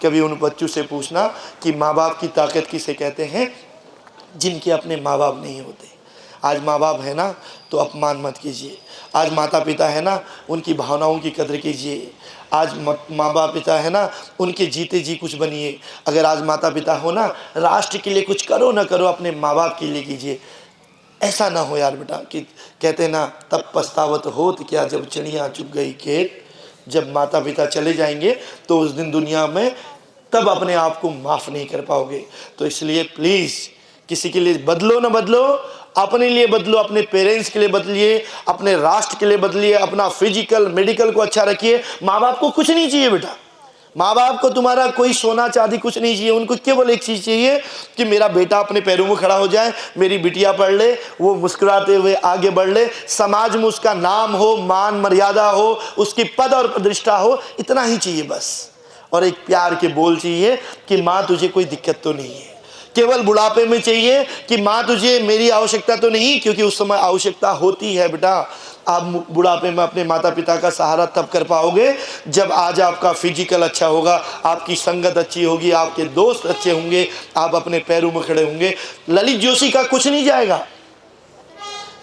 कभी उन बच्चों से पूछना कि माँ बाप की ताकत किसे कहते हैं, जिनके अपने माँ बाप नहीं होते। आज माँ बाप है ना तो अपमान मत कीजिए, आज माता पिता है ना उनकी भावनाओं की कदर कीजिए, आज माँ बाप पिता है ना उनके जीते जी कुछ बनिए। अगर आज माता पिता हो ना, राष्ट्र के लिए कुछ करो ना करो, अपने माँ बाप के लिए कीजिए। ऐसा ना हो यार बेटा कि कहते ना तब पछतावत होत क्या जब चिड़िया चुग गई खेत। जब माता पिता चले जाएंगे तो उस दिन दुनिया में तब अपने आप को माफ़ नहीं कर पाओगे। तो इसलिए प्लीज़ किसी के लिए बदलो ना बदलो, अपने लिए बदलो, अपने पेरेंट्स के लिए बदलिए, अपने राष्ट्र के लिए बदलिए, अपना फिजिकल मेडिकल को अच्छा रखिए। माँ बाप को कुछ नहीं चाहिए बेटा, माँ बाप को तुम्हारा कोई सोना चांदी कुछ नहीं चाहिए। उनको केवल एक चीज़ चाहिए कि मेरा बेटा अपने पैरों में खड़ा हो जाए, मेरी बिटिया पढ़ ले, वो मुस्कुराते हुए आगे बढ़ ले, समाज में उसका नाम हो, मान मर्यादा हो, उसकी पद और प्रतिष्ठा हो, इतना ही चाहिए बस। और एक प्यार के बोल चाहिए कि माँ तुझे कोई दिक्कत तो नहीं है। केवल बुढ़ापे में चाहिए कि माँ तुझे मेरी आवश्यकता तो नहीं, क्योंकि उस समय आवश्यकता होती है बेटा। आप बुढ़ापे में अपने माता पिता का सहारा तब कर पाओगे जब आज आपका फिजिकल अच्छा होगा, आपकी संगत अच्छी होगी, आपके दोस्त अच्छे होंगे, आप अपने पैरों में खड़े होंगे। ललित जोशी का कुछ नहीं जाएगा।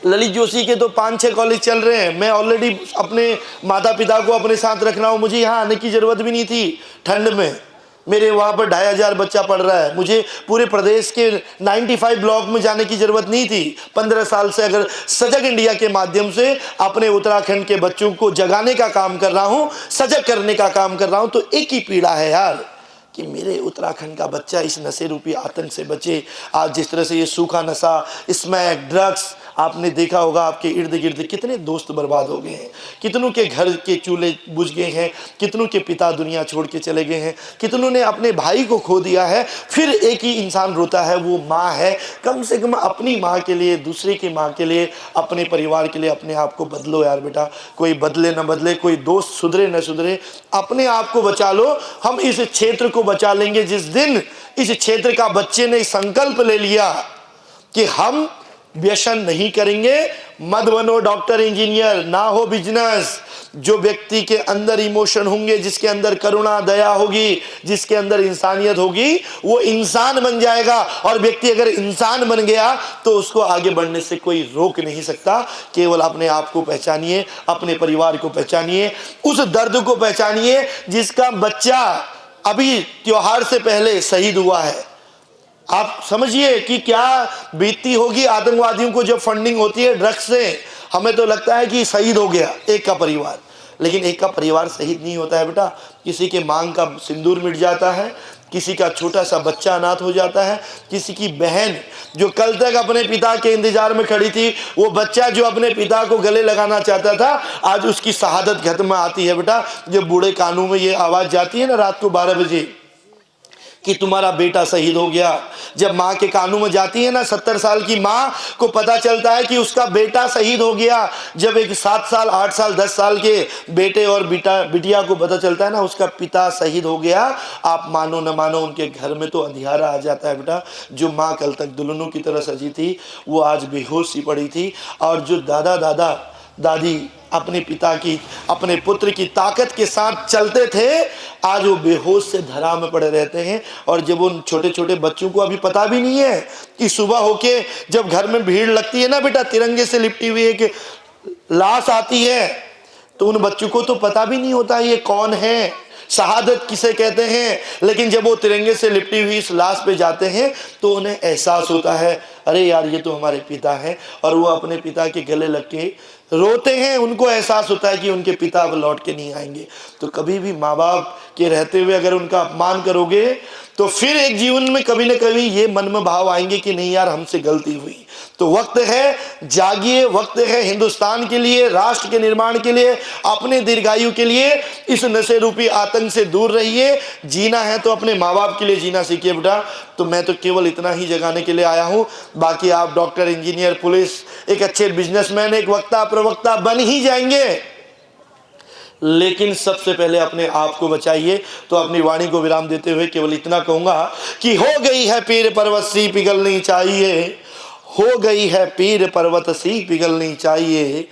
ललित जोशी के तो 5-6 कॉलेज चल रहे हैं। मैं ऑलरेडी अपने माता पिता को अपने साथ रख रहा हूँ। मुझे यहाँ आने की ज़रूरत भी नहीं थी ठंड में, मेरे वहाँ पर 2500 बच्चा पढ़ रहा है। मुझे पूरे प्रदेश के 95 ब्लॉक में जाने की ज़रूरत नहीं थी। 15 साल से अगर सजग इंडिया के माध्यम से अपने उत्तराखंड के बच्चों को जगाने का काम कर रहा हूँ, सजग करने का काम कर रहा हूँ, तो एक ही पीड़ा है यार कि मेरे उत्तराखंड का बच्चा इस नशे रूपी आतंक से बचे। आज जिस तरह से ये सूखा नशा, स्मैक, ड्रग्स, आपने देखा होगा आपके इर्द गिर्द कितने दोस्त बर्बाद हो गए हैं, कितनों के घर के चूल्हे बुझ गए हैं, कितनों के पिता दुनिया छोड़ के चले गए हैं, कितनों ने अपने भाई को खो दिया है। फिर एक ही इंसान रोता है, वो माँ है। कम से कम अपनी माँ के लिए, दूसरे की माँ के लिए, अपने परिवार के लिए अपने आप को बदलो यार बेटा। कोई बदले न बदले, कोई दोस्त सुधरे न सुधरे, अपने आप को बचा लो। हम इस क्षेत्र को बचा लेंगे जिस दिन इस क्षेत्र का बच्चे ने संकल्प ले लिया कि हम व्यसन नहीं करेंगे, मत बनो डॉक्टर इंजीनियर, ना हो बिजनेस। जो व्यक्ति के अंदर इमोशन होंगे, जिसके अंदर करुणा दया होगी, जिसके अंदर इंसानियत होगी, वो इंसान बन जाएगा। और व्यक्ति अगर इंसान बन गया तो उसको आगे बढ़ने से कोई रोक नहीं सकता। केवल अपने आप को पहचानिए, अपने परिवार को पहचानिए, उस दर्द को पहचानिए जिसका बच्चा अभी त्योहार से पहले शहीद हुआ है। आप समझिए कि क्या बीतती होगी आतंकवादियों को जब फंडिंग होती है ड्रग्स से। हमें तो लगता है कि शहीद हो गया एक का परिवार, लेकिन एक का परिवार शहीद नहीं होता है बेटा। किसी के मांग का सिंदूर मिट जाता है, किसी का छोटा सा बच्चा अनाथ हो जाता है, किसी की बहन जो कल तक अपने पिता के इंतजार में खड़ी थी, वो बच्चा जो अपने पिता को गले लगाना चाहता था, आज उसकी शहादत घर में आती है बेटा। जब बूढ़े कानों में ये आवाज़ जाती है ना रात को 12 बजे कि तुम्हारा बेटा शहीद हो गया, जब माँ के कानों में जाती है ना, 70 साल की माँ को पता चलता है कि उसका बेटा शहीद हो गया, जब एक 7 साल 8 साल 10 साल के बेटे और बिटिया को पता चलता है ना उसका पिता शहीद हो गया, आप मानो न मानो उनके घर में तो अंधियारा आ जाता है बेटा। जो माँ कल तक दुल्हनों की तरह सजी थी वो आज बेहोश सी पड़ी थी, और जो दादा दादी अपने पिता की, अपने पुत्र की ताकत के साथ चलते थे, आज वो बेहोश से धरा में पड़े रहते हैं। और जब उन छोटे छोटे बच्चों को अभी पता भी नहीं है कि सुबह होके जब घर में भीड़ लगती है ना बेटा, तिरंगे से लिपटी हुई एक लाश आती है, तो उन बच्चों को तो पता भी नहीं होता ये कौन है, शहादत किसे कहते हैं। लेकिन जब वो तिरंगे से लिपटी हुई इस लाश पे जाते हैं तो उन्हें एहसास होता है, अरे यार ये तो हमारे पिता हैं। और वो अपने पिता के गले लग के रोते हैं। उनको एहसास होता है कि उनके पिता अब लौट के नहीं आएंगे। तो कभी भी माँ बाप के रहते हुए अगर उनका अपमान करोगे तो फिर एक जीवन में कभी न कभी ये मन में भाव आएंगे कि नहीं यार हमसे गलती हुई। तो वक्त है, जागिए, वक्त है हिंदुस्तान के लिए, राष्ट्र के निर्माण के लिए, अपने दीर्घायु के लिए। इस नशे रूपी आतंक से दूर रहिए। जीना है तो अपने माँ बाप के लिए जीना सीखिए बेटा। तो मैं तो केवल इतना ही जगाने के लिए आया हूँ। बाकी आप डॉक्टर, इंजीनियर, पुलिस, एक अच्छे बिजनेसमैन, एक वक्ता प्रवक्ता बन ही जाएंगे, लेकिन सबसे पहले अपने आप को बचाइए। तो अपनी वाणी को विराम देते हुए केवल इतना कहूंगा कि हो गई है पीर पर्वत सी पिघलनी चाहिए, हो गई है पीर पर्वत सी पिघलनी चाहिए।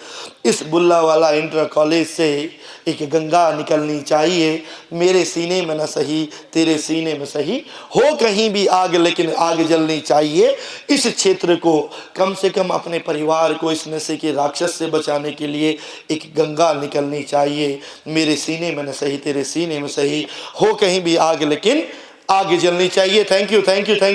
इस बुल्लावाला इंटर कॉलेज से एक गंगा निकलनी चाहिए, मेरे सीने में न सही तेरे सीने में सही, हो कहीं भी आग लेकिन आग जलनी चाहिए। इस क्षेत्र को कम से कम अपने परिवार को इस नशे के राक्षस से बचाने के लिए एक गंगा निकलनी चाहिए, मेरे सीने में न सही तेरे सीने में सही, हो कहीं भी आग लेकिन आग जलनी चाहिए। Thank you, thank you, thank you.